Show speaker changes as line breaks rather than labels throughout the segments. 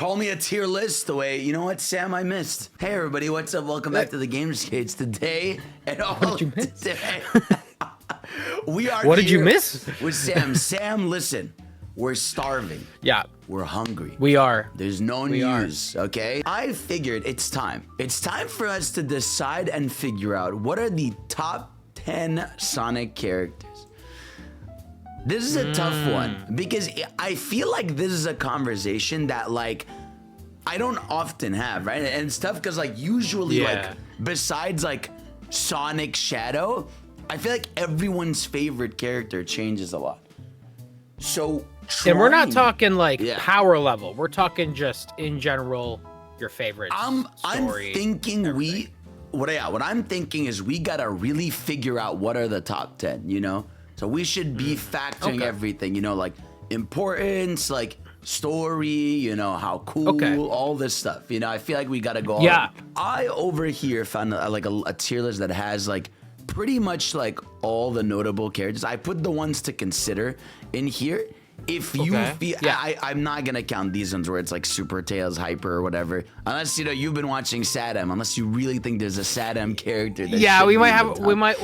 Call me a tier list the way, you know what, Sam, I missed. Hey, everybody, what's up? Welcome back to the Gamers Cage today. And all
What did you miss?
today, we are
What did you
here
miss?
with Sam. Sam, listen, we're starving.
Yeah,
We're hungry.
we are.
There's no
We are.
news, okay? I figured it's time. It's time for us to decide and figure out what are the top 10 Sonic characters. This is a tough one because I feel like this is a conversation that like I don't often have, right? And it's tough because like usually like besides like Sonic Shadow, I feel like everyone's favorite character changes a lot. So
And we're not talking like
Yeah.
power level. We're talking just in general your favorite
I'm
story.
thinking
everything.
what I'm thinking is we gotta really figure out what are the top 10, you know? So we should be factoring everything, you know, like importance, like story, you know, how cool, all this stuff. You know, I feel like we gotta go.
Yeah.
I over here found like a tier list that has like pretty much like all the notable characters. I put the ones to consider in here. If you feel, I'm not gonna count these ones where it's like Super Tails, Hyper, or whatever, unless you know you've been watching Sadam. Unless you really think there's a Sadam character. That
Yeah,
should
we
be
might
in
have.
the
We
top.
might.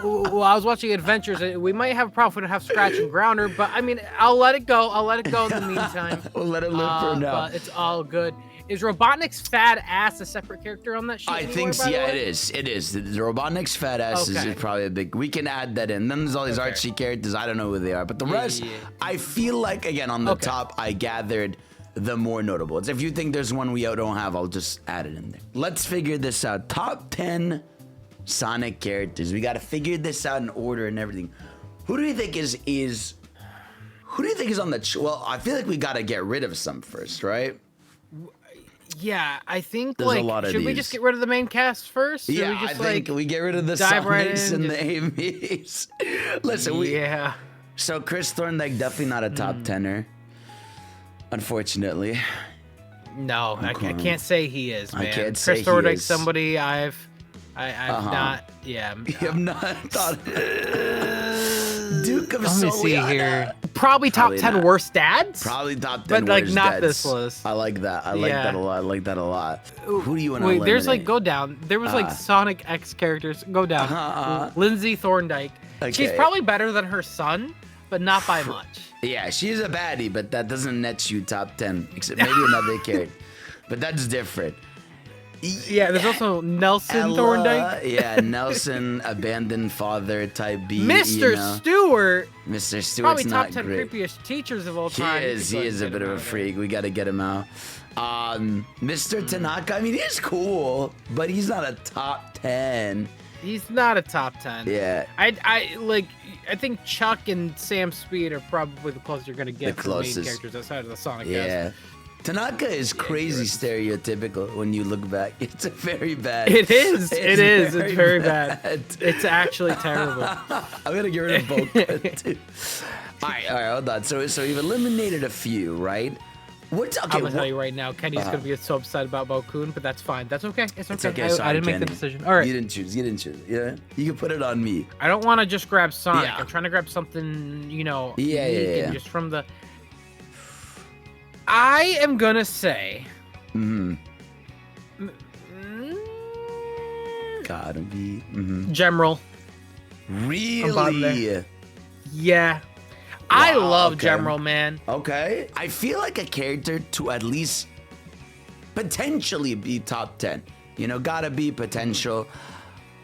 Well, I was watching Adventures. We might have a problem if we don't have Scratch and Grounder, but I mean, I'll let it go. I'll let it go in the meantime.
We'll let it live for now.
But it's all good. Is Robotnik's fat ass a separate character on that show?
I think so. Yeah, it is. It is. The Robotnik's fat ass is probably a big. We can add that in. Then there's all these Archie characters. I don't know who they are, but the rest, I feel like again on the top, I gathered the more notable. It's if you think there's one we don't have, I'll just add it in there. Let's figure this out. Top 10 Sonic characters. We got to figure this out in order and everything. Who do you think is? Who do you think is on the? Well, I feel like we got to get rid of some first, right?
Yeah, I think
There's a
like
lot of
should we
these.
just get rid of the main cast first? Or
Yeah,
we just,
I think we get rid of the
dive right
Sonics
in,
and the Amy's. Listen, so Chris Thorndike definitely not a top 10er, unfortunately.
No, I can't say he is, man.
I can't say
Chris
he
Thorndike's
is.
somebody I've not. Yeah,
You have not thought. Duke of
let me see
Soliana.
here. Probably top
Probably
10
not.
worst dads.
Probably top 10
But, like,
worst
not
dads.
this list.
I like that. I like that a lot. I like that a lot. Who do you want to
Wait,
eliminate?
there's like go down. There was like Sonic X characters. Go down. Lindsay Thorndike. She's
Okay.
probably better than her son, but not by much.
Yeah, she's a baddie, but that doesn't net you top 10. Except maybe another character. But that's different.
Yeah, there's also Nelson
Ella,
Thorndike.
Yeah, Nelson, abandoned father type B.
Mr.
You know?
Stewart.
Mr. Stewart's
Probably top
not
10
great.
creepiest teachers of all
He
time.
is a bit of a freak. We got to get him out. Mr. Tanaka, I mean, he's cool, but he's not a top 10.
He's not a top 10.
Yeah.
I think Chuck and Sam Speed are probably the closest you're gonna get
The
to the main
closest.
characters outside of the Sonic
Yeah.
cast.
Tanaka is crazy stereotypical when you look back. It's a very bad.
It is.
It's
It's very bad. It's actually terrible.
I'm gonna get rid of both too. All right, hold on. So we've eliminated a few, right? What's okay?
I'm gonna tell you right now, Kenny's gonna be so upset about Bo-kun, but that's fine. That's okay. It's okay.
okay. Sorry,
I didn't make the
Kenny.
decision. All right.
You didn't choose. Yeah. You can put it on me.
I don't want to just grab Sonic.
Yeah.
I'm trying to grab something, unique
Yeah.
and just from the. I am gonna say.
Gotta be.
Gemerald.
Really?
Yeah. I love
okay.
Gemerald, man.
Okay. I feel like a character to at least potentially be top 10. You know, gotta be potential.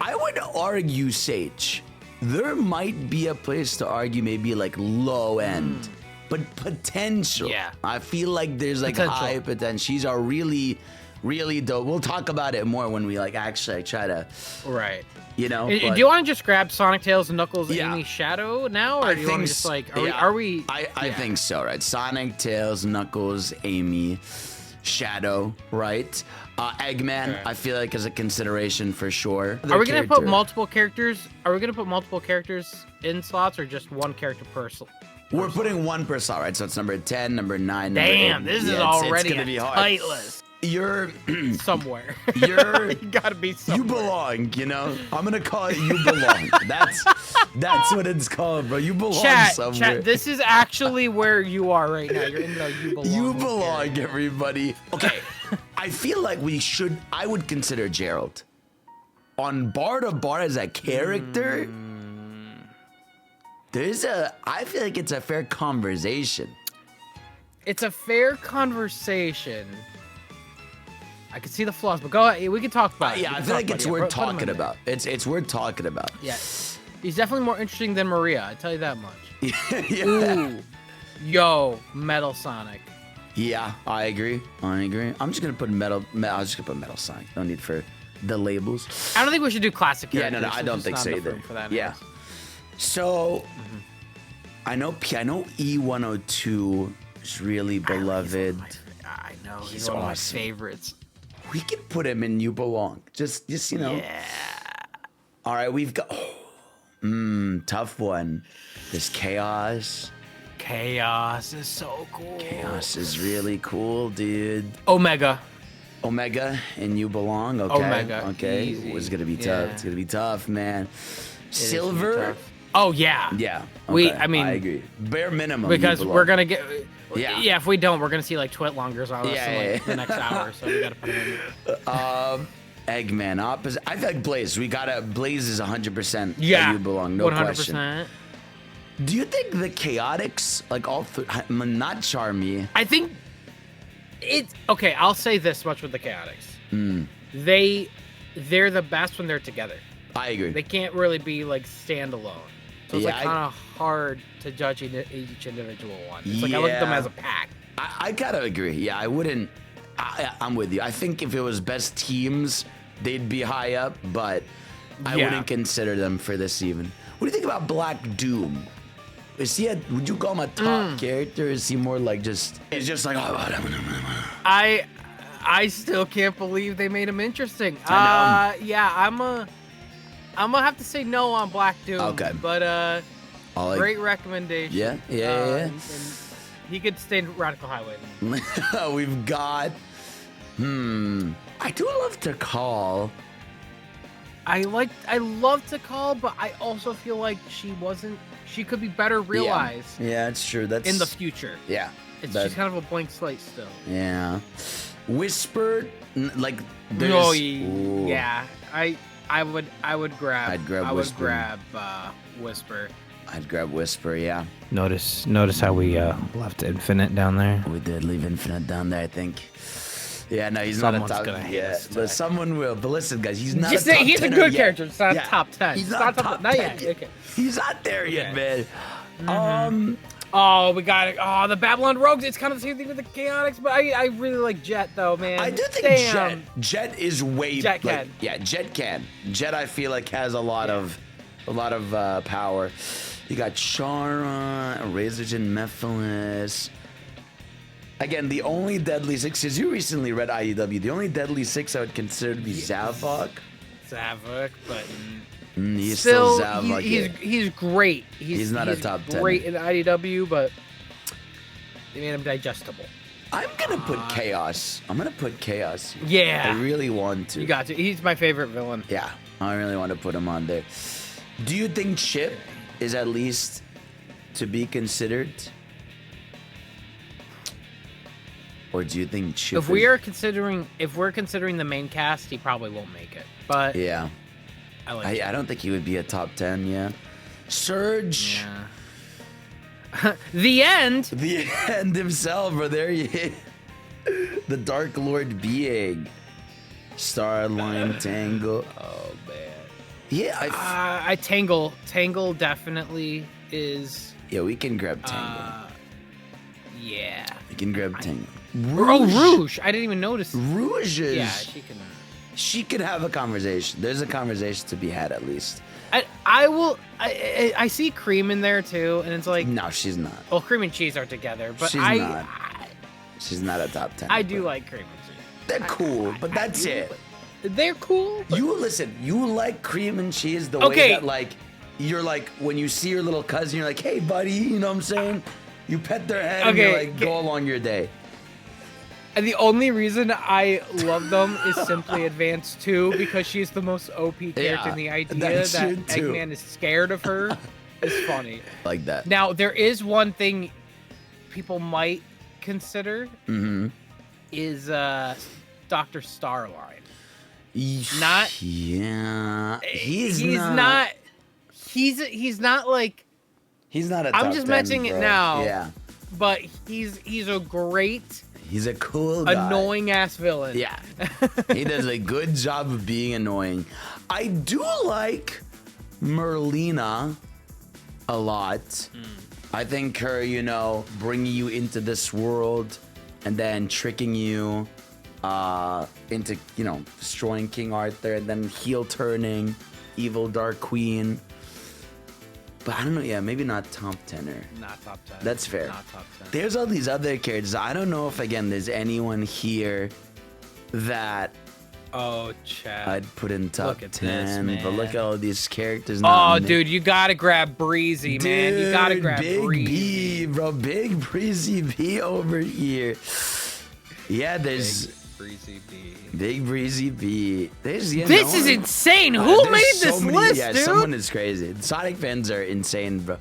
I would argue Sage. There might be a place to argue maybe like low end, but potential.
Yeah.
I feel like there's like
Potential.
high potential. She's a really, really dope. We'll talk about it more when we like actually try to,
Right.
you know.
Do
but-
you want to just grab Sonic, Tails, and Knuckles,
Yeah.
Amy, Shadow now, or
I
do you want
think
to just like
s-
are we?
I think so, right? Sonic, Tails, Knuckles, Amy, Shadow, right? Eggman,
Okay.
I feel like is a consideration for sure.
Are we gonna put multiple characters? Are we gonna put multiple characters in slots, or just one character per slot?
We're putting one per slot, right? So it's number 10, number 9.
Damn,
number 8.
this is
Yeah,
already
it's gonna
a
be hard.
tight list.
You're
somewhere.
You're
you gotta be somewhere.
You belong, you know? I'm gonna call it you belong. That's what it's called, bro. You belong somewhere.
Chat, this is actually where you are right now. You're in the you belong.
You belong, everybody. Okay. I feel like I would consider Gerald. On bar to bar as a character, I feel like it's a fair conversation.
It's a fair conversation. I can see the flaws, but go ahead. We can talk about it.
Yeah, I feel like it's worth talking about. It's worth talking about.
Yeah. He's definitely more interesting than Maria, I tell you that much.
Yeah.
Ooh. Yo, Metal Sonic.
Yeah, I agree. I'm just gonna put Metal Sonic. No need for the labels.
I don't think we should do classic characters.
Yeah, no, I don't think so either.
For that
yeah. So, I know E102 is really beloved.
I know, he's one of my favorites.
We can put him in You Belong. Just you know.
Yeah.
All right, we've got tough one. There's Chaos.
Chaos is so cool.
Chaos is really cool, dude.
Omega
and You Belong. Okay.
Omega.
Okay.
Easy.
It's gonna be tough. It's gonna be tough, man. Silver.
Oh yeah.
Yeah. Okay.
I mean,
I agree. Bare minimum.
Because we're gonna get.
Yeah.
If we don't, we're gonna see like Twitlongers on us in the next hour. So we gotta put him in.
Eggman opposite. I feel like Blaze. Blaze is 100%.
Yeah.
You Belong. No
100%.
question. Do you think the Chaotix, like all not Charmy?
I think it's okay. I'll say this much with the Chaotix. They're the best when they're together.
I agree.
They can't really be like standalone. So it's like kind of hard to judge each individual one. It's like I look at them as a pack.
I gotta agree. Yeah, I wouldn't. I'm with you. I think if it was best teams, they'd be high up, but I wouldn't consider them for this even. What do you think about Black Doom? Would you call him a top character? Is he more like it's just like,
I still can't believe they made him interesting.
I know.
Yeah, I'm gonna have to say no on Black Doom. Okay. But great recommendation.
Yeah.
And he could stay in Radical Highway.
We've got I do love to call.
I love to call, but I also feel like she could be better realized.
Yeah, it's true. That's
in the future.
Yeah.
She's kind of a blank slate still.
Yeah. Whisper, like there's.
Oh, yeah. I would grab.
I'd grab Whisper.
I would grab Whisper.
I'd grab Whisper. Yeah.
Notice how we left Infinite down there.
We did leave Infinite down there, I think. Yeah, no, he's not a top. But someone will. But listen, guys, he's not.
Just
a top
he's a good character. It's not top 10.
He's not top 10.
Not yet. Okay.
He's not there yet, man.
Oh, we got it. Oh, the Babylon Rogues. It's kind of the same thing with the Chaotix, but I really like Jet though, man.
I do think Jet is way.
Jet can.
Yeah, Jet can. Jet, I feel like has a lot of power. You got Chara, Razorgen, Mephiles. Again, the only Deadly Six, because you recently read IDW, the only Deadly Six I would consider to be Zavok.
But
he's still Zavok.
He's great.
He's not a top 10.
Great in IDW, but they made him digestible.
I'm gonna put Chaos. I'm gonna put Chaos.
Yeah.
I really want to.
You got to. He's my favorite villain.
Yeah, I really want to put him on there. Do you think Chip is at least to be considered? Or do you think Chip
if we're considering the main cast, he probably won't make it. But
yeah. I don't think he would be a top 10, yeah. Surge.
Yeah. The end.
The end himself, or there he is. The Dark Lord being. Starline, Tangle.
Oh man.
Yeah,
Tangle definitely is.
Yeah, we can grab Tangle.
Yeah.
We can grab Tangle.
Rouge. I didn't even notice.
Rouge is.
Yeah, she can.
She could have a conversation. There's a conversation to be had at least.
I see Cream in there too, and it's like.
No, she's not.
Well, Cream and Cheese are together, but
she's not. She's not a top 10.
I do like Cream and Cheese.
They're cool, but that's it.
They're cool.
You listen. You like Cream and Cheese the way that like you're like when you see your little cousin, you're like, hey buddy, you know what I'm saying? You pet their head and you're like, go along your day.
And the only reason I love them is simply Advance 2 because she's the most OP character, and the idea that Eggman is scared of her is funny.
Like that.
Now, there is one thing people might consider is Dr. Starline. Not.
Yeah. He's
not like.
He's not a
I'm just mentioning it now.
Yeah.
But he's a great.
He's a cool guy.
Annoying ass villain.
Yeah. He does a good job of being annoying. I do like Merlina a lot. I think her, bringing you into this world and then tricking you into, destroying King Arthur and then heel turning evil Dark Queen. But I don't know, yeah, maybe not top 10er.
Not top 10.
That's fair.
Not top 10.
There's all these other characters. I don't know if, again, there's anyone here that
Chad.
I'd put in top
Look at
10.
this,
but look at all these characters.
Dude, you gotta grab Breezy, man. You gotta grab
Big
Breezy.
B, bro. Big Breezy B over here. Yeah, there's...
Breezy B.
Big Breezy B. This
is insane. Who made this list,
yeah,
dude?
Someone is crazy. Sonic fans are insane, bro.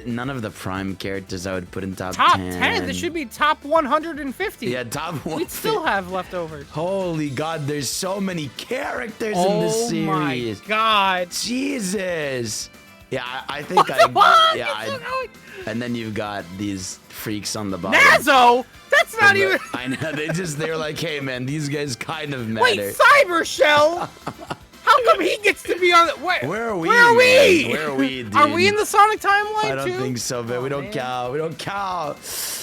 None of the Prime characters I would put in top 10.
This should be top 150.
Yeah, top 150.
We'd still have leftovers.
Holy God, there's so many characters in this series.
Oh my God.
Jesus. Yeah, I think
What the fuck?
and then you've got these freaks on the bottom.
Nazzo? That's not even...
I know, they're like, hey man, these guys kind of matter.
Wait, Cyber Shell? How come he gets to be on the...
Where are we?
Where are we?
Where are we, dude?
Are we in the Sonic timeline
I don't
too?
think so, man. We don't count. We don't count.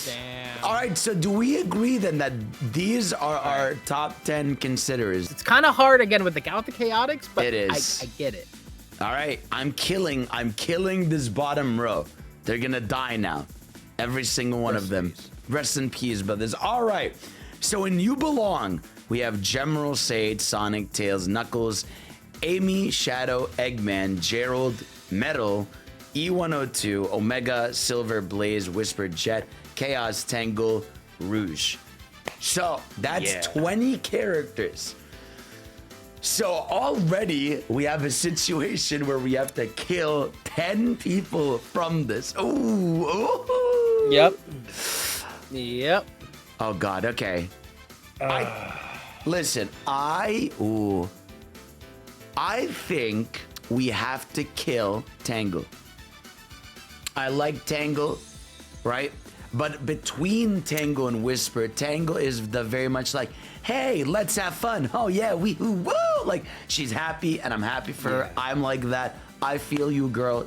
Damn.
All right, so do we agree then that these are our top 10 considerers?
It's kind of hard again with the Chaotix, but
it is.
I get it.
All right, I'm killing this bottom row. They're gonna die now. Every single one of them. Rest in peace, brothers. All right, so in You Belong, we have General Sage, Sonic, Tails, Knuckles, Amy, Shadow, Eggman, Gerald, Metal, E102, Omega, Silver, Blaze, Whisper, Jet, Chaos, Tangle, Rouge. So that's 20 characters. So already we have a situation where we have to kill 10 people from this. Ooh.
Yep.
Oh God. Okay. Listen. I think we have to kill Tangle. I like Tangle, right? But between Tangle and Whisper, Tangle is the very much like, hey, let's have fun. Oh yeah, woo! Like she's happy and I'm happy for her. I'm like that. I feel you, girl.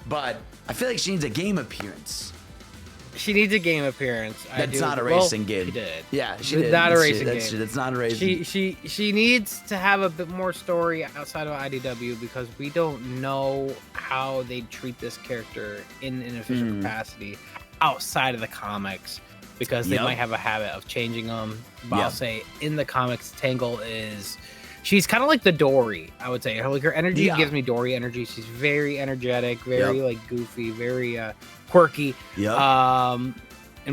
But I feel like she needs a game appearance.
She needs a game appearance.
That's not a racing game.
She did.
Yeah, she did.
Not a racing game.
That's not a racing.
She needs to have a bit more story outside of IDW because we don't know how they treat this character in an official capacity outside of the comics because they might have a habit of changing them. But I'll say in the comics, Tangle she's kind of like the Dory, I would say. Her energy gives me Dory energy. She's very energetic, very like goofy, very quirky. And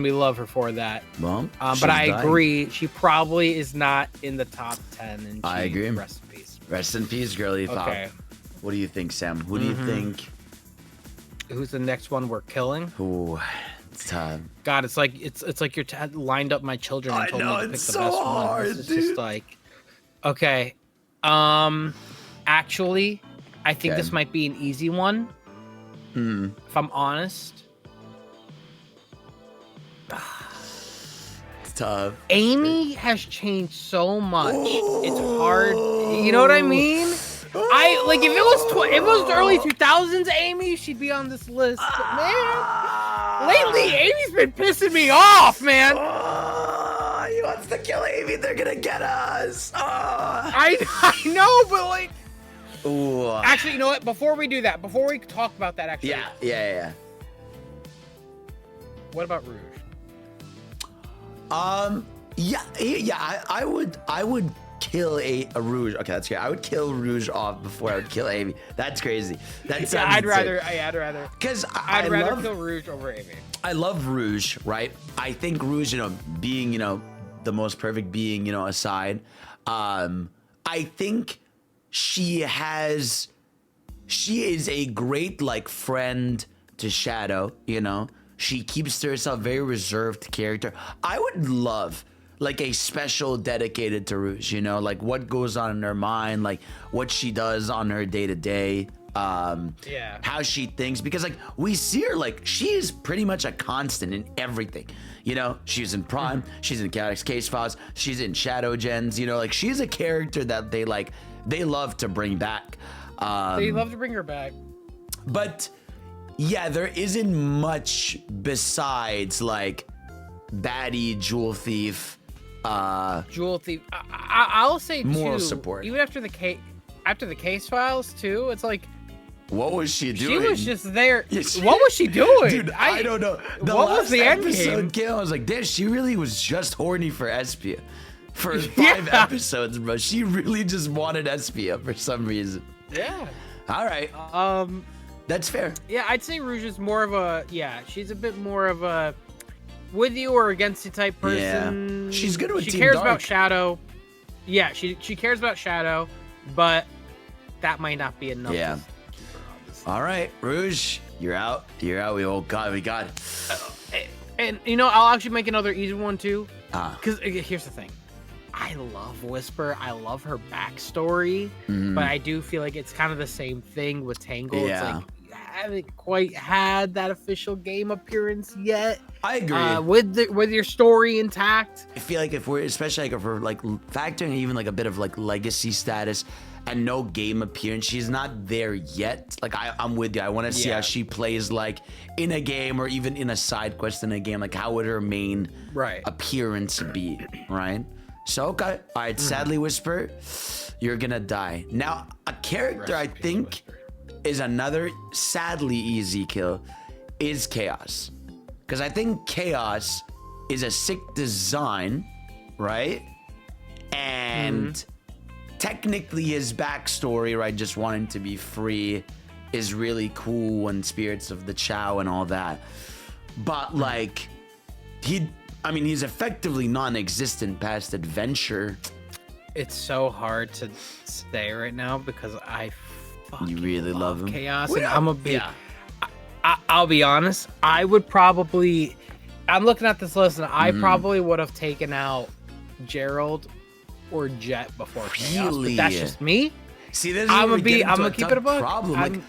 we love her for that.
Well,
but I agree, she probably is not in the top 10. And
I agree.
Rest in peace.
Rest in peace, girly thought.
Okay.
What do you think, Sam? Who do you think?
Who's the next one we're killing?
Ooh, it's time.
God, it's like you're lined up my children and told me to pick the
so
best
hard,
one. It's
dude.
just like, okay. Actually, I think this might be an easy one. If I'm honest.
It's tough.
Amy has changed so much. It's hard. You know what I mean? If it was the early 2000s Amy, she'd be on this list. But man, lately Amy's been pissing me off, man.
He wants to kill Amy. They're gonna get us.
I know, but like.
Ooh.
Actually, you know what? Before we do that, before we talk about that, actually.
Yeah.
What about Rouge?
I would kill a Rouge. Okay, that's great. I would kill Rouge off before I would kill Amy. That's crazy. That sounds
I'd rather.
Because
I'd rather kill Rouge over Amy.
I love Rouge, right? I think Rouge, being, the most perfect being, aside, I think she is a great, like, friend to Shadow, She keeps to herself, very reserved character. I would love, like, a special dedicated to Rouge, like what goes on in her mind, like what she does on her day-to-day. How she thinks, because like we see her, like she is pretty much a constant in everything. She's in Prime, she's in Chaotic Case Files, she's in Shadow Gens. Like she's a character that they love to bring back.
They love to bring her back,
but yeah, there isn't much besides like baddie, jewel thief.
I'll say
moral
too,
support.
Even after the case files too, it's like.
What was she doing?
She was just there. What was she doing?
Dude, I don't know.
What was the end game?
I was like, damn, she really was just horny for Espia. For 5 episodes, bro. She really just wanted Espia for some reason.
Yeah.
All right. That's fair.
Yeah, I'd say Rouge is more of a, she's a bit more of a with you or against you type person.
Yeah. She's good with
She
Team
cares
Dark.
about Shadow. Yeah, she cares about Shadow, but that might not be enough.
Yeah. All right, Rouge, you're out. We got it.
And I'll actually make another easy one too. Because here's the thing, I love Whisper. I love her backstory, but I do feel like it's kind of the same thing with Tangle.
Yeah.
It's like you haven't quite had that official game appearance yet.
I agree.
With your story intact.
I feel like if we're factoring even like a bit of like legacy status and no game appearance, she's not there yet. Like I'm with you. I want to see how she plays like in a game or even in a side quest in a game. Like how would her main appearance be, right? So okay, all right. Sadly, Whisper, you're gonna die. Now a character I think is another sadly easy kill is Chaos, because I think Chaos is a sick design, right? And technically his backstory, right, just wanting to be free, is really cool, and Spirits of the Chow and all that. But like he's effectively non-existent past Adventure.
It's so hard to say right now because I
you really love him.
Chaos, and I'm a big. I'll be honest. I would probably. I'm looking at this list, and I probably would have taken out Gerald or Jet before Chaos. But that's just me.
See, this is
I'm gonna keep it a buck.
Problem.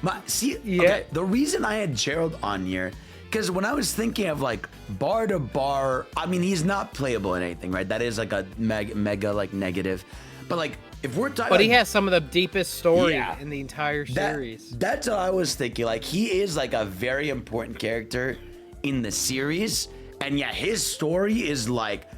Okay, the reason I had Gerald on here, because when I was thinking of like bar to bar, I mean, he's not playable in anything, right? That is like a mega like negative. But like if we're talking,
but he has some of the deepest story in the entire series.
That's what I was thinking. Like he is like a very important character in the series, and his story is like,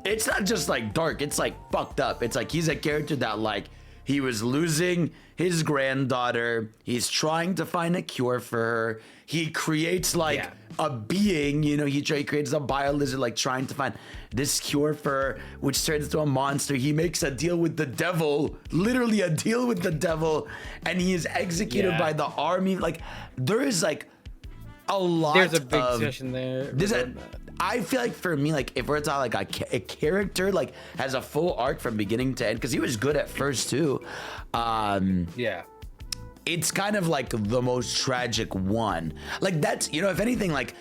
it's not just like dark. It's like fucked up. It's like he's a character that like he was losing his granddaughter. He's trying to find a cure for her. He creates like a being, he creates a bio lizard, like trying to find this cure for her, which turns into a monster. He makes a deal with the devil, literally a deal with the devil, and he is executed by the army. Like there is like a lot.
There's a big session there.
I feel like for me, like if we're talking like a character like has a full arc from beginning to end, because he was good at first too. It's kind of like the most tragic one. Like that's, if anything, like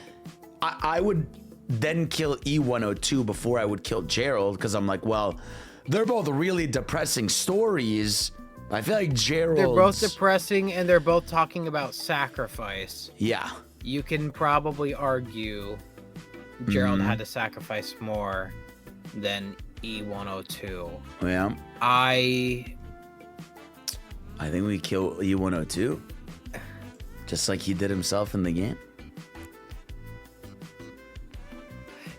I would then kill E102 before I would kill Gerald, because I'm like, well, they're both really depressing stories. I feel like Gerald.
They're both depressing, and they're both talking about sacrifice.
Yeah.
You can probably argue Gerald had to sacrifice more than E102.
Yeah. I think we kill E102, just like he did himself in the game.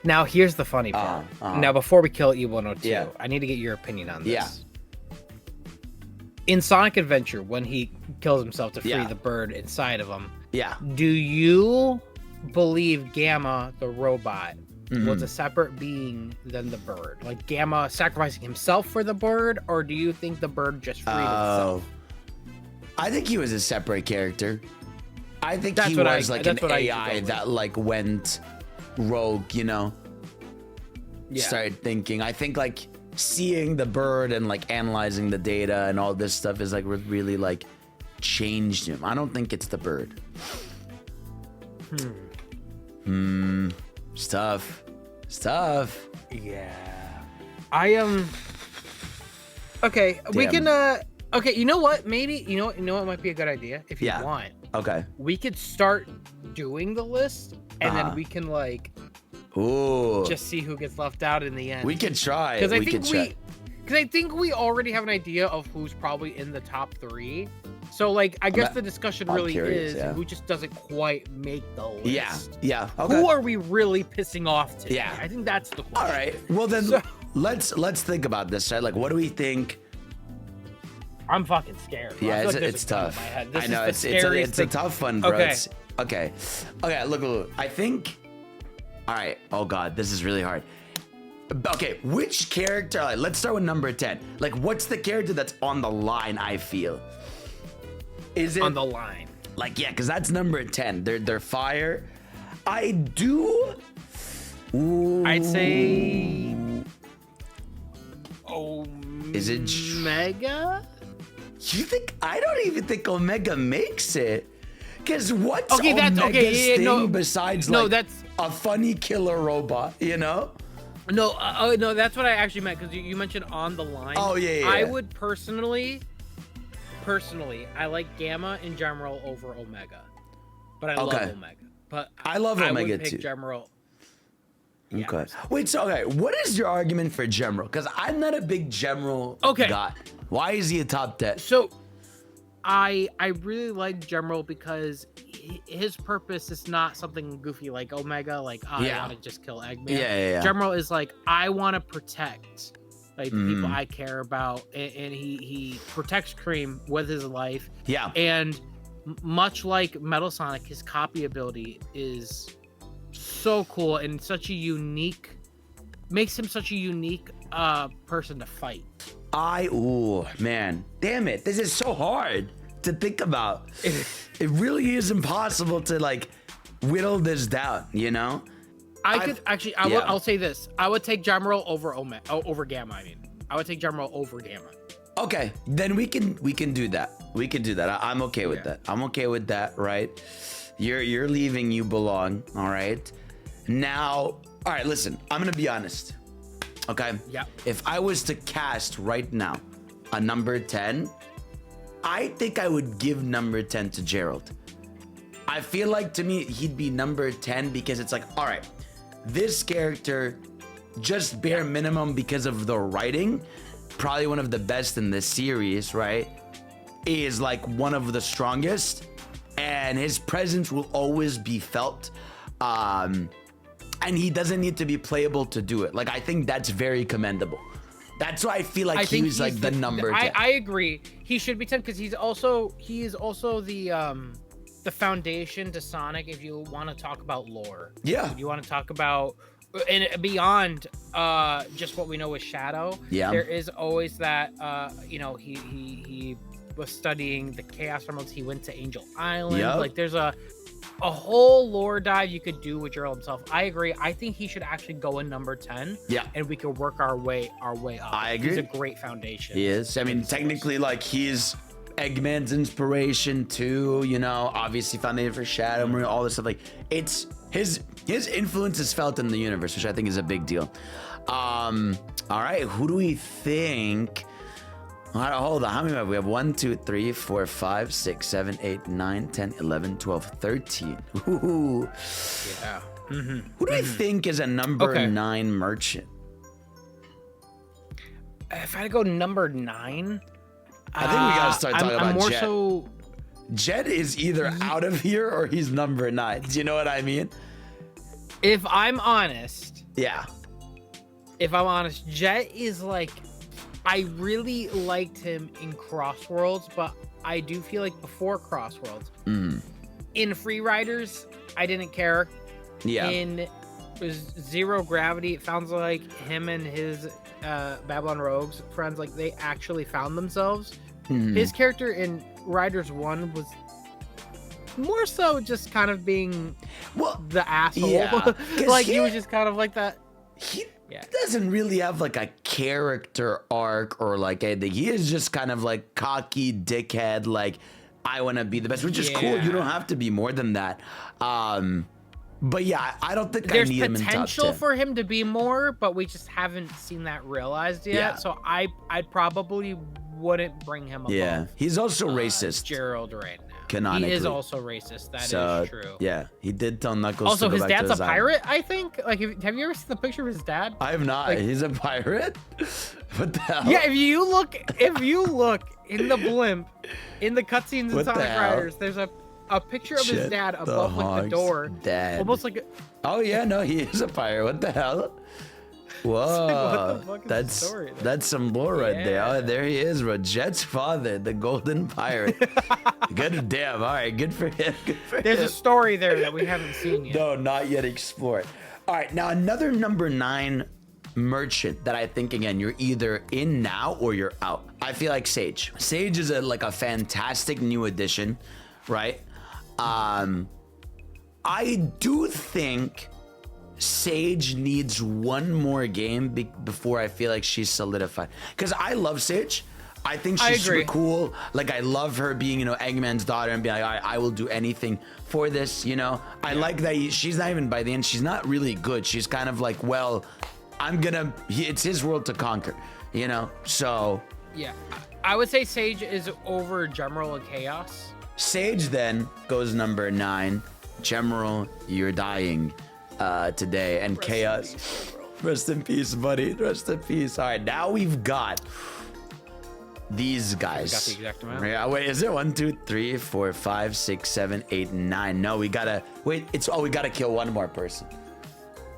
Now, here's the funny part. Now, before we kill E102, I need to get your opinion on this.
Yeah.
In Sonic Adventure, when he kills himself to free the bird inside of him,
yeah,
do you believe Gamma, the robot, was a separate being than the bird? Like Gamma sacrificing himself for the bird, or do you think the bird just freed itself?
I think he was a separate character. I think
That's
he
what
was
I-
like
that's
an
what I
AI
usually go
that like went rogue, you know?
Yeah.
Started thinking. I think like seeing the bird and like analyzing the data and all this stuff is like what really like changed him. I don't think it's the bird. Stuff.
Yeah. I am. Okay, we
Damn.
can. Okay, you know what? Maybe you know what might be a good idea if you
Yeah.
want.
Okay.
We could start doing the list, and
Uh-huh.
then we can like
Ooh.
just see who gets left out in the end.
We could try.
Because
We could try.
I think we already have an idea of who's probably in the top 3. So like, I guess the discussion
I'm
really
curious,
is
yeah.
who just doesn't quite make the list.
Yeah. Okay.
Who are we really pissing off today?
Yeah.
I think that's the question.
All right. Well then,
So-
let's think about this. Right? Like, what do we think?
I'm fucking scared. bro. I
Yeah,
feel like there's
it's
a gun in
tough.
my head. This
I know
is the
it's
scariest
a
thing.
tough one, bro.
Okay.
Okay. Look. I think. All right. Oh God, this is really hard. Okay, which character? All right, let's start with number 10. Like, what's the character that's on the line? I feel. Is it
On the line.
like because that's number 10. They're fire. I do. Ooh.
I'd say.
Is it
Omega?
You think? I don't even think Omega makes it. Cause what's
Okay, that's
Omega's
okay. Yeah,
thing
no,
besides
no,
like
that's
a funny killer robot? You know?
no, no. That's what I actually meant because you mentioned on the line.
Oh, yeah.
I would personally, I like Gamma in general over Omega, but I love
Okay.
Omega. But
I love Omega
would pick
too.
General.
Okay. Wait. So okay, what is your argument for General? Because I'm not a big General guy. Why is he a top 10?
So, I really like General because his purpose is not something goofy like Omega, like I want to just kill Eggman.
Yeah.
General is like I want to protect like the people I care about, and he protects Cream with his life.
Yeah.
And much like Metal Sonic, his copy ability is so cool and makes him such a unique person to fight.
Ooh, man. Damn it. This is so hard to think about. It really is impossible to like whittle this down, you know?
I'll say this. I would take General over Gamma, I mean. I would take General over Gamma.
Okay, then we can do that. We can do that. I'm okay with that. I'm okay with that, right? You're leaving, you belong, all right? Now, all right, listen, I'm gonna be honest. Okay?
Yeah.
If I was to cast right now a number 10, I think I would give number 10 to Gerald. I feel like to me he'd be number 10 because it's like, all right, this character, just bare minimum because of the writing, probably one of the best in this series, right? Is like one of the strongest, and his presence will always be felt. And he doesn't need to be playable to do it. Like, I think that's very commendable. That's why I feel like he was like the number 10.
I agree. He should be 10 because he is also the foundation to Sonic if you want to talk about lore.
Yeah.
If you want to talk about and beyond just what we know with Shadow.
Yeah.
There is always that he was studying the Chaos Emeralds. He went to Angel Island.
Yep.
Like there's a whole lore dive you could do with Gerald himself. I agree. I think he should actually go in number 10.
Yeah.
And we could work our way up.
I agree.
He's a great foundation.
He is. I mean, technically, like, he's Eggman's inspiration too, you know, obviously foundation for Shadow Marine, all this stuff. Like, it's his influence is felt in the universe, which I think is a big deal. All right, who do we think? All right, hold on. How many have we? We have 1, 2, 3, 4, 5, 6, 7, 8, 9, 10, 11, 12, 13. Ooh.
Yeah.
Who do we think is a number 9 merchant?
If I had to go number 9,
I think we gotta start talking
I'm
about
more
Jet.
so.
Jet is either out of here or he's number 9. Do you know what I mean?
If I'm honest,
Yeah.
Jet is like. I really liked him in Crossworlds, but I do feel like before Crossworlds, in Free Riders, I didn't care.
Yeah.
In was Zero Gravity. It sounds like him and his Babylon Rogues friends, like they actually found themselves. His character in Riders 1 was more so just kind of being the asshole.
Yeah,
like he was just kind of like that.
He doesn't really have like a character arc or like anything. He is just kind of like cocky dickhead, like I want to be the best, which is cool. You don't have to be more than that. But yeah, I don't think
there's
I need him in top 10.
There's potential for him to be more, but we just haven't seen that realized yet. Yeah. So I probably wouldn't bring him above.
Yeah, he's also racist.
Gerald right now.
Canonically.
He is also racist. That is true.
Yeah, he did tell Knuckles.
Also,
to go
his
back
dad's
to his
a pirate. I think. Like, have you ever seen the picture of his dad?
I have not. Like, he's a pirate. What the hell?
Yeah, if you look in the blimp, in the cutscenes in Sonic Riders, there's a picture of his dad above like the door.
Dad.
Almost like.
Oh yeah, no, he is a pirate. What the hell? Whoa,
what the fuck is
that's some lore right there. Oh, there he is, bro. Jet's father, the golden pirate. Good damn. All right, good for him.
There's a story there that we haven't seen yet.
No, not yet explored. All right, now another number 9 merchant that I think, again, you're either in now or you're out. I feel like Sage. Sage is like a fantastic new addition, right? I do think Sage needs one more game before I feel like she's solidified. Because I love Sage. I think she's super cool. Like, I love her being, Eggman's daughter and being like, I will do anything for this, I like that she's not even, by the end, she's not really good. She's kind of like, well, it's his world to conquer, So.
Yeah. I would say Sage is over Gemerald and Chaos.
Sage then goes number 9. Gemerald, you're dying. Today, and Chaos. Rest in peace, buddy. Rest in peace. All right, now we've got these guys.
Got the exact amount.
Yeah, wait, is it 1, 2, 3, 4, 5, 6, 7, 8, 9? No, we gotta wait. We gotta kill one more person.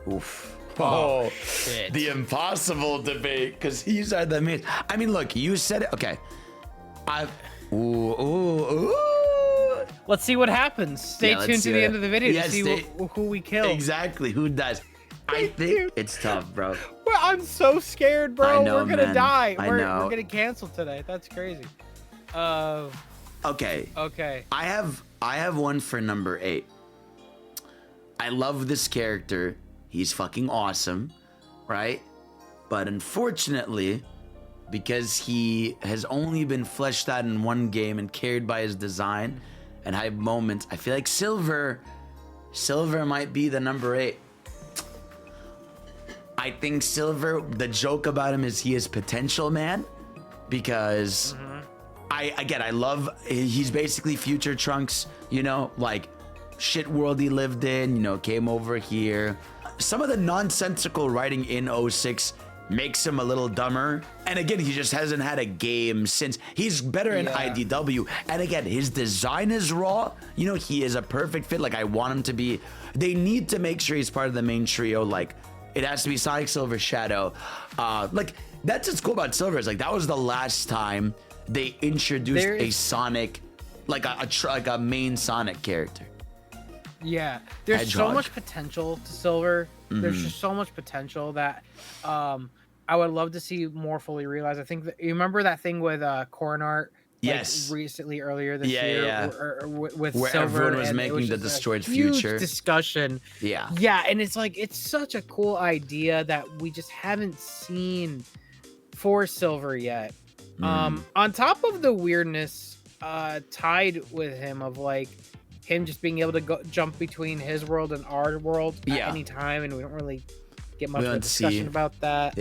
Oof. Oh, shit. The impossible debate, because these are the main. I mean, look, you said it. Okay. Ooh.
Let's see what happens. Stay tuned to the end of the video to see who we kill.
Exactly, who does. I think it's tough, bro.
Well, I'm so scared, bro.
I know,
we're gonna die.
We're
gonna cancel today. That's crazy.
Okay. I have one for number 8. I love this character. He's fucking awesome, right? But unfortunately, because he has only been fleshed out in one game and carried by his design and hype moments, I feel like Silver might be the number 8. I think Silver, the joke about him is he is potential man, because I love, he's basically future Trunks, like shit world he lived in, came over here. Some of the nonsensical writing in 06 makes him a little dumber. And again, he just hasn't had a game since. He's better in IDW. And again, his design is raw. He is a perfect fit. Like, I want him to be. They need to make sure he's part of the main trio. Like, it has to be Sonic, Silver, Shadow. Like, that's what's cool about Silver. Is like, that was the last time they introduced a Sonic, like a main Sonic character.
Yeah, there's so much potential to Silver. There's just so much potential that I would love to see more fully realized. I think you remember that thing with Coronart, recently earlier this year, with
where
Silver,
everyone was making the destroyed future
discussion. Yeah, and it's like it's such a cool idea that we just haven't seen for Silver yet. On top of the weirdness tied with him of like him just being able to jump between his world and our world at any time, and we don't really get much of a discussion about that.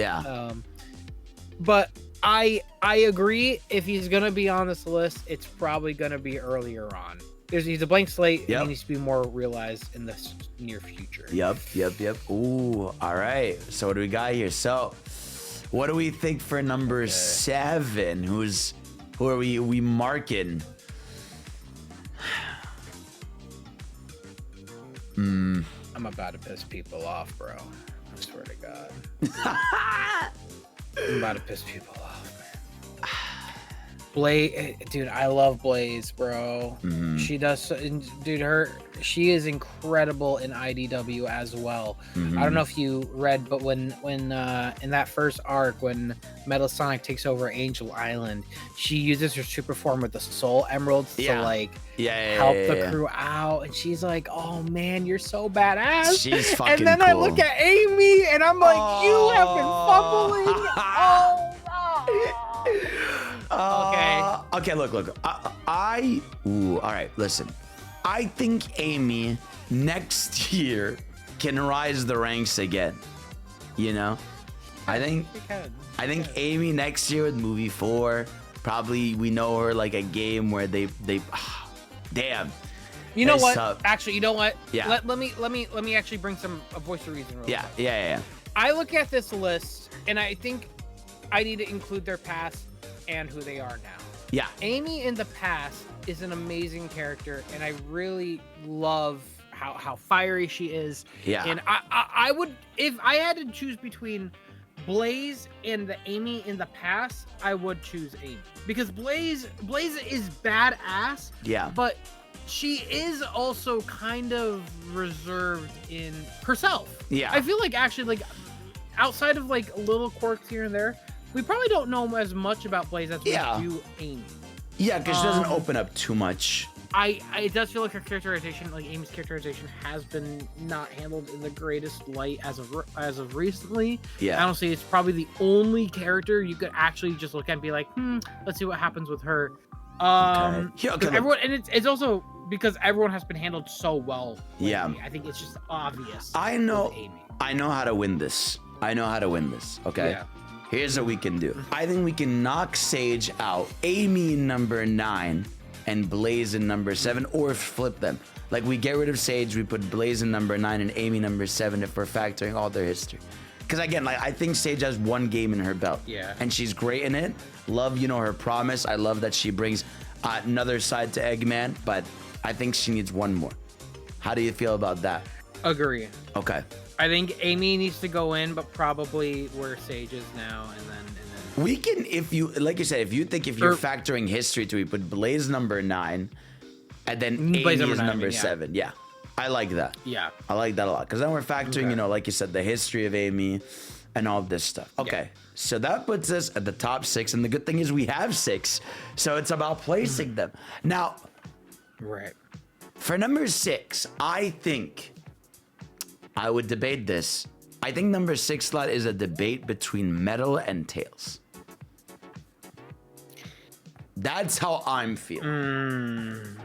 But I agree, if he's gonna be on this list, it's probably gonna be earlier on. He's a blank slate, and he needs to be more realized in the near future. Yep.
Ooh, all right. So what do we got here? So what do we think for number 7? Who are we marking?
I'm about to piss people off, bro. I swear to God. I'm about to piss people off, man. Blaze, dude, I love Blaze, bro. She does, dude. she is incredible in IDW as well. I don't know if you read, but when in that first arc, when Metal Sonic takes over Angel Island, she uses her super form with the Soul Emeralds to help the crew out, and she's like, "Oh man, you're so badass."
She's fucking
And then
cool.
I look at Amy, and I'm like, "You have been fumbling."
Okay, look. All right, listen. I think Amy next year can rise the ranks again. You know? I think Amy next year with movie 4, probably we know her like a game where they damn.
You know what?
Tough.
Actually, you know what?
Yeah.
Let me actually bring a voice of reason.
Yeah.
I look at this list and I think I need to include their past and who they are now.
Yeah.
Amy in the past is an amazing character, and I really love how fiery she is.
Yeah.
And I would, if I had to choose between Blaze and the Amy in the past, I would choose Amy, because Blaze is badass.
Yeah.
But she is also kind of reserved in herself.
Yeah.
I feel like actually, like, outside of like little quirks here and there, we probably don't know as much about Blaze as we do Amy.
Yeah, because she doesn't open up too much.
It does feel like her characterization, like Amy's characterization, has been not handled in the greatest light as of recently.
Yeah.
Honestly, it's probably the only character you could actually just look at and be like, let's see what happens with her. Everyone, and it's also because everyone has been handled so well lately.
Yeah.
I think it's just obvious.
I know
Amy.
I know how to win this. Okay?
Yeah.
Here's what we can do. I think we can knock Sage out, Amy in number 9, and Blaze in number 7, or flip them. Like, we get rid of Sage, we put Blaze in number 9 and Amy number 7 if we're factoring all their history. Because again, like, I think Sage has one game in her belt.
Yeah.
And she's great in it. Love, her promise. I love that she brings another side to Eggman, but I think she needs one more. How do you feel about that?
Agree.
Okay.
I think Amy needs to go in, but probably where Sage is now, and then
we can, if you, like you said, if you're factoring history to it, put Blaze number 9, and then Amy is number 7. Yeah, I like that.
Yeah,
I like that a lot, because then we're factoring, like you said, the history of Amy and all this stuff. Okay, so that puts us at the top 6, and the good thing is we have 6, so it's about placing them. Now,
right,
for number 6, I think I would debate this. I think number 6 slot is a debate between Metal and Tails. That's how I'm feeling.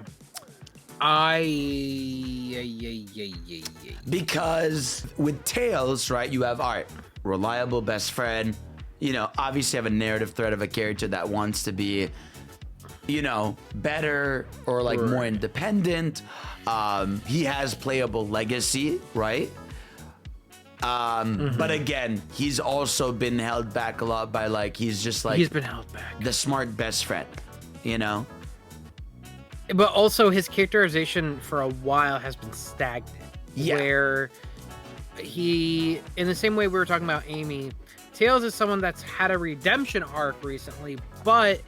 Because with Tails, right, you have reliable best friend. Obviously have a narrative thread of a character that wants to be, better or like more independent. He has playable legacy, right? But again, he's also been held back a lot by he's been held back. The smart best friend,
But also his characterization for a while has been stagnant.
Yeah.
Where he, in the same way we were talking about Amy, Tails is someone that's had a redemption arc recently, but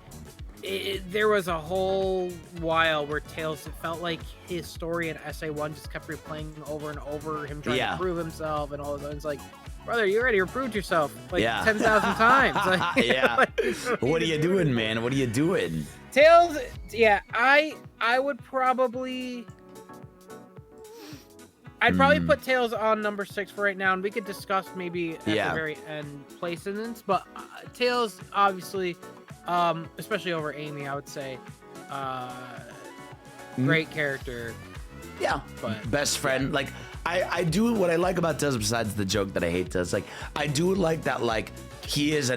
there was a whole while where Tails, it felt like his story in SA1 just kept replaying over and over, him trying to prove himself and all of that. It's like, brother, you already proved yourself 10,000 times.
What are you doing, man? What are you doing?
Tails, I would probably... I'd probably put Tails on number 6 for right now, and we could discuss maybe at the very end placements, but Tails, obviously... especially over Amy, I would say. Great character.
Yeah, but best friend. I do what I like about Tails, besides the joke that I hate Tails. I do like that. He is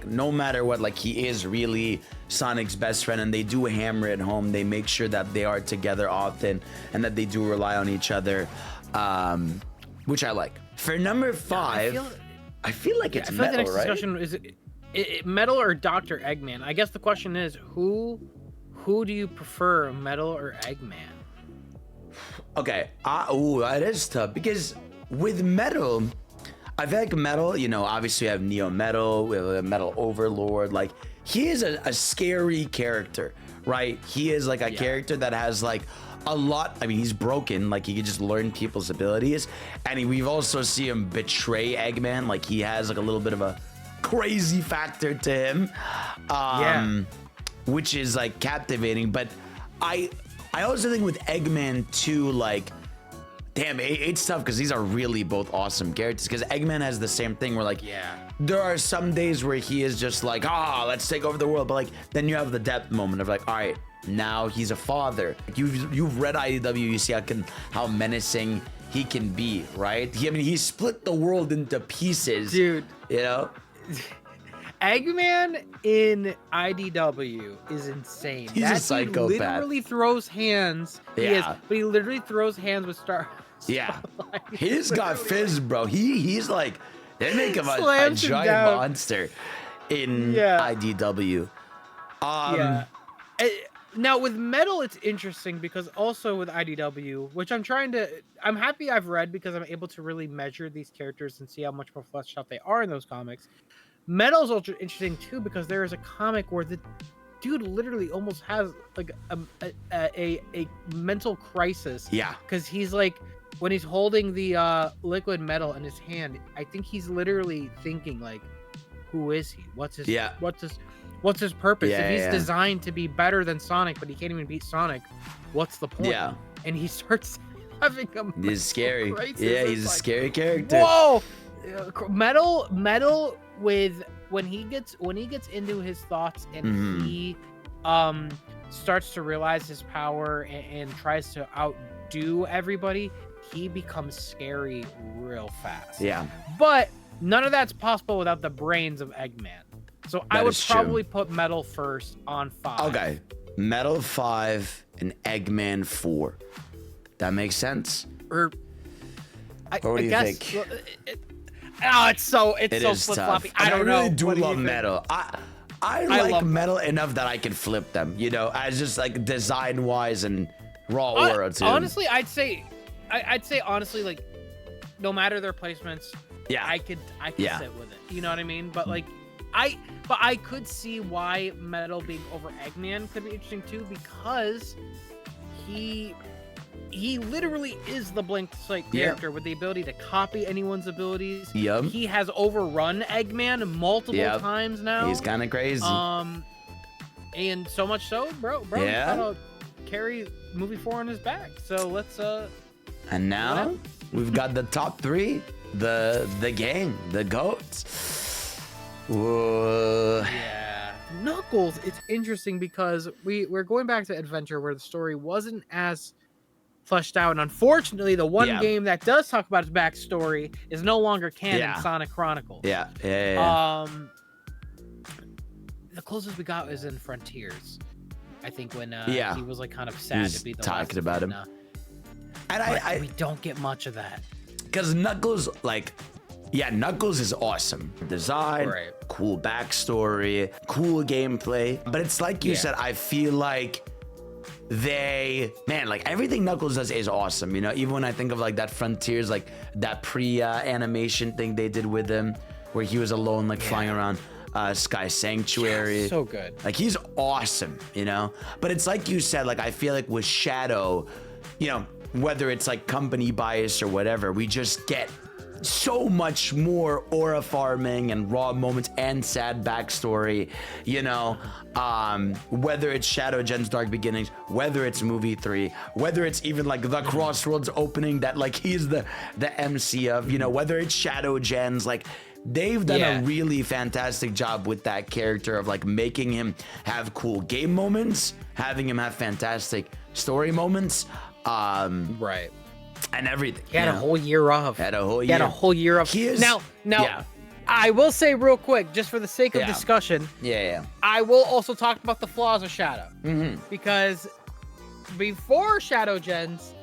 no matter what, he is really Sonic's best friend, and they do hammer it home. They make sure that they are together often, and that they do rely on each other, which I like. For number 5, I feel like it's Metal,
the next
right?
discussion is Metal or Dr. Eggman? I guess the question is, who do you prefer, Metal or Eggman?
Okay, that is tough, because with Metal, I feel like Metal, obviously we have Neo Metal, we have a Metal Overlord. He is a scary character, right? He is a character that has a lot. I mean, he's broken. Like, he can just learn people's abilities. And we've also seen him betray Eggman. Like, he has like a little bit of a crazy factor to him. Which is like captivating. But I also think with Eggman too, like, damn, it's tough because these are really both awesome characters. Because Eggman has the same thing where, like, there are some days where he is just like, let's take over the world. But, like, then you have the depth moment of, like, all right, now he's a father. Like, you've read IDW, you see how menacing he can be, right? He split the world into pieces.
Dude.
You know?
Eggman in IDW is insane.
He's a psychopath.
He literally throws hands.
Yeah.
But he literally throws hands with
Yeah. He's got fizz, bro. He's like, they make him a giant monster in IDW.
Now with Metal, it's interesting because also with IDW, which I'm happy I've read because I'm able to really measure these characters and see how much more fleshed out they are in those comics. Metal's ultra interesting too because there is a comic where the dude literally almost has like a mental crisis.
Yeah.
Because he's like, when he's holding the liquid metal in his hand, I think he's literally thinking like, who is he? What's his purpose? If he's designed to be better than Sonic, but he can't even beat Sonic, what's the point? Yeah. And he starts having a
he's scary. Yeah, he's a scary character.
Whoa! Metal with when he gets into his thoughts and he starts to realize his power and tries to outdo everybody, he becomes scary real fast.
Yeah.
But none of that's possible without the brains of Eggman. So I would probably put Metal first on 5.
Okay. Metal 5 and Eggman 4. That makes sense?
Or
what do you think?
It's so flip-floppy. I don't know.
I really do love Metal. I like Metal enough that I can flip them, you know, as just like design-wise and raw aura too.
Honestly, I'd say honestly, like, no matter their placements, I could sit with it. You know what I mean? But like, I could see why Metal being over Eggman could be interesting too, because he literally is the blank slate character with the ability to copy anyone's abilities.
Yep.
He has overrun Eggman multiple times now.
He's kind of crazy.
And so much so, bro, he's gonna carry movie 4 on his back. So let's
And now we've got the top 3, the gang, the goats. Whoa.
Yeah. Knuckles, it's interesting because we're going back to Adventure where the story wasn't as fleshed out, and unfortunately the one game that does talk about his backstory is no longer canon. Sonic Chronicles. The closest we got was in Frontiers, I think, when he was like kind of sad to be the
talking about him, and
we don't get much of that
because Knuckles, like, Knuckles is awesome design, cool backstory, cool gameplay, but it's like you said, I feel like like everything Knuckles does is awesome, you know. Even when I think of like that Frontiers, like that pre-animation thing they did with him where he was alone, like flying around Sky Sanctuary.
So good.
Like, he's awesome, you know. But it's like you said, like, I feel like with Shadow, you know, whether it's like company bias or whatever, we just get so much more aura farming and raw moments and sad backstory, you know, whether it's Shadow Gen's Dark Beginnings, whether it's movie 3, whether it's even like the Crossroads opening that like he's the MC of, you know, whether it's Shadow Gen's, like, they've done a really fantastic job with that character of like making him have cool game moments, having him have fantastic story moments, and everything.
He had a whole year off.
He had a whole year off.
Now, I will say real quick, just for the sake of discussion, I will also talk about the flaws of Shadow. Because before Shadow Gens,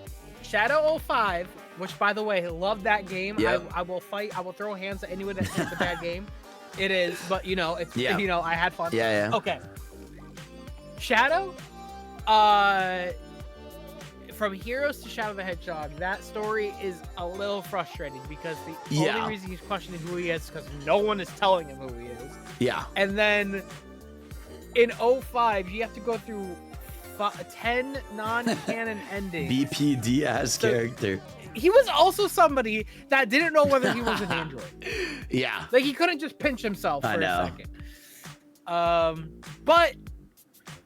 Shadow 05, which, by the way, I love that game. I will fight. I will throw hands at anyone that thinks it's a bad game. It is, but, you know, it's, you know, I had fun. Okay. Shadow, from Heroes to Shadow the Hedgehog, that story is a little frustrating because the only reason he's questioning who he is because no one is telling him who he is. And then in 05, you have to go through 10 non-canon endings.
BPD ass character.
He was also somebody that didn't know whether he was an android.
Yeah.
Like he couldn't just pinch himself for a second. But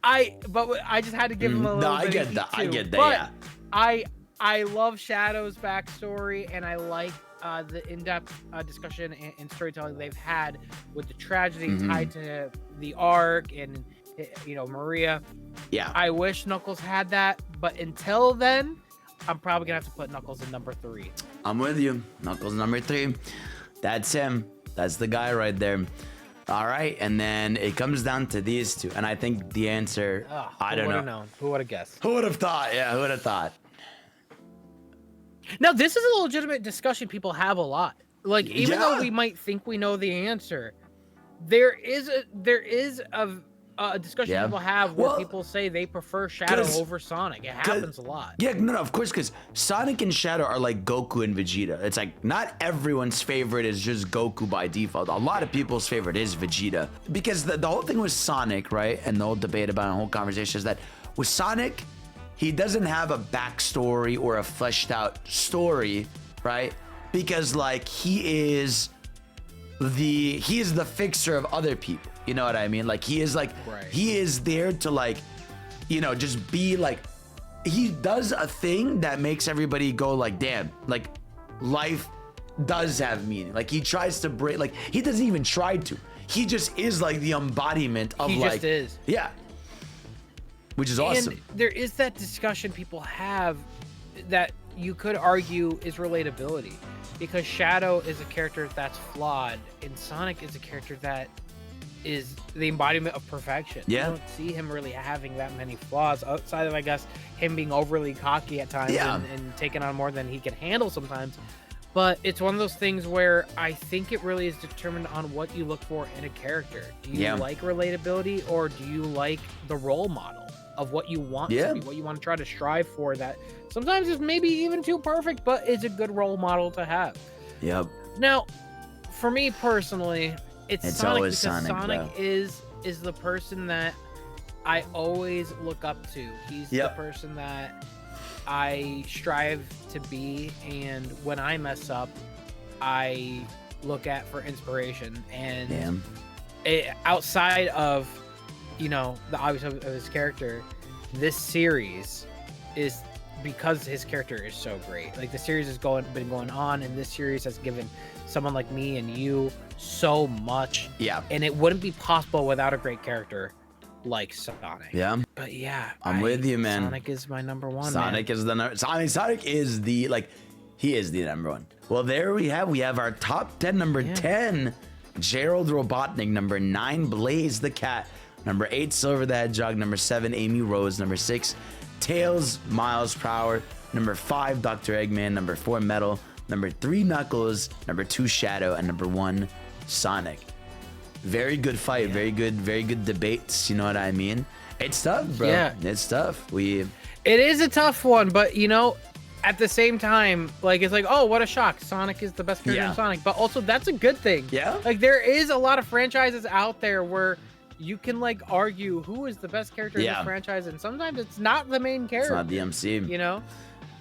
I just had to give him a little bit of heat too.
I get that.
But
yeah.
I love Shadow's backstory, and I like the in-depth discussion and storytelling they've had with the tragedy tied to the arc and Maria.
Yeah.
I wish Knuckles had that, but until then, I'm probably gonna have to put Knuckles in number 3.
I'm with you. Knuckles number 3. That's him. That's the guy right there. All right, and then it comes down to these two, and I think the answer, I don't know.
Known? Who would have guessed?
Who would have thought? Yeah, who would have thought?
Now, this is a legitimate discussion people have a lot. Like, even though we might think we know the answer, there is a discussion people have where people say they prefer Shadow over Sonic. It happens a lot.
Yeah, no, of course, because Sonic and Shadow are like Goku and Vegeta. It's like not everyone's favorite is just Goku by default. A lot of people's favorite is Vegeta. Because the whole thing with Sonic, right, and the whole debate about the whole conversation is that with Sonic, he doesn't have a backstory or a fleshed out story, right? Because like he is the fixer of other people. You know what I mean? Like he is like he is there to like, just be like, he does a thing that makes everybody go like, damn, like life does have meaning. Like he tries to break, like he doesn't even try to. He just is like the embodiment of
he just is.
Yeah. Which is awesome.
And there is that discussion people have that you could argue is relatability, because Shadow is a character that's flawed and Sonic is a character that is the embodiment of perfection.
Yeah.
You don't see him really having that many flaws outside of, I guess, him being overly cocky at times and taking on more than he can handle sometimes. But it's one of those things where I think it really is determined on what you look for in a character. Do you like relatability, or do you like the role model of what you want to be, what you want to try to strive for, that sometimes is maybe even too perfect, but is a good role model to have.
Yep.
Now, for me personally, it's Sonic,
always
because
Sonic
is the person that I always look up to. He's the person that I strive to be, and when I mess up, I look at for inspiration. And outside of the obvious of his character, this series is because his character is so great. Like the series has been going on, and this series has given someone like me and you so much. Yeah. And it wouldn't be possible without a great character like Sonic.
Yeah.
But yeah,
I'm with you, man.
Sonic is my number one.
Sonic is the Sonic is the he is the number one. Well, there we have our top 10. Number 10, Gerald Robotnik. Number 9, Blaze the Cat. Number 8, Silver the Hedgehog. Number 7, Amy Rose. Number 6, Tails Miles Prower. Number 5, Dr. Eggman. Number 4, Metal. Number 3, Knuckles. Number 2, Shadow. And number 1, Sonic. Very good fight. Very good debates. You know what I mean? It's tough, bro. Yeah. It's tough. It
is a tough one, but at the same time, like, it's like, oh, what a shock. Sonic is the best character in Sonic. But also, that's a good thing.
Yeah.
Like, there is a lot of franchises out there where you can, like, argue who is the best character in the franchise, and sometimes it's not the main character.
It's not the MC.
And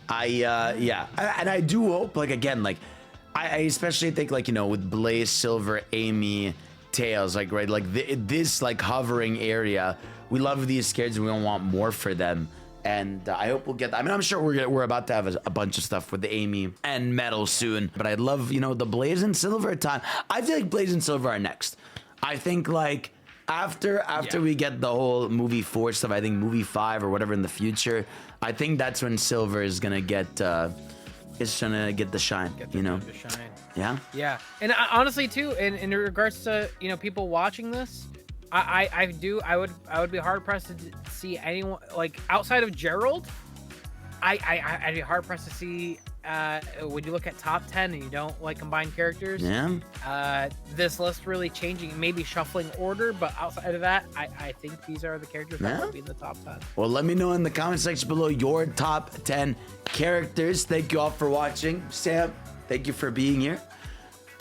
I do hope, like, again, like, I especially think, like, with Blaze, Silver, Amy, Tails, like, right, like, this, like, hovering area, we love these kids, and we don't want more for them. And I hope we'll get. I mean, I'm sure we're about to have a bunch of stuff with the Amy and Metal soon. But I love, the Blaze and Silver time. I feel like Blaze and Silver are next. I think like after we get the whole movie 4 stuff. I think movie 5 or whatever in the future. I think that's when Silver is gonna get. It's gonna get the shine. The shine. Yeah.
Yeah, and honestly too, in regards to people watching this. I would be hard pressed to see anyone like outside of Gerald. I'd be hard pressed to see when you look at top 10 and you don't like combined characters.
Yeah.
This list really changing, maybe shuffling order, but outside of that, I think these are the characters that would be in the top 10.
Well, let me know in the comment section below your top 10 characters. Thank you all for watching. Sam, thank you for being here.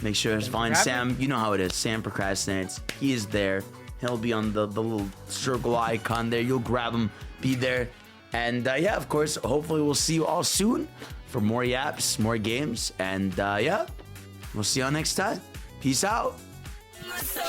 Make sure to find Sam. You know how it is. Sam procrastinates. He is there. He'll be on the little circle icon there. You'll grab him, be there. And yeah, of course, hopefully we'll see you all soon for more yaps, more games. And yeah, we'll see you all next time. Peace out.
So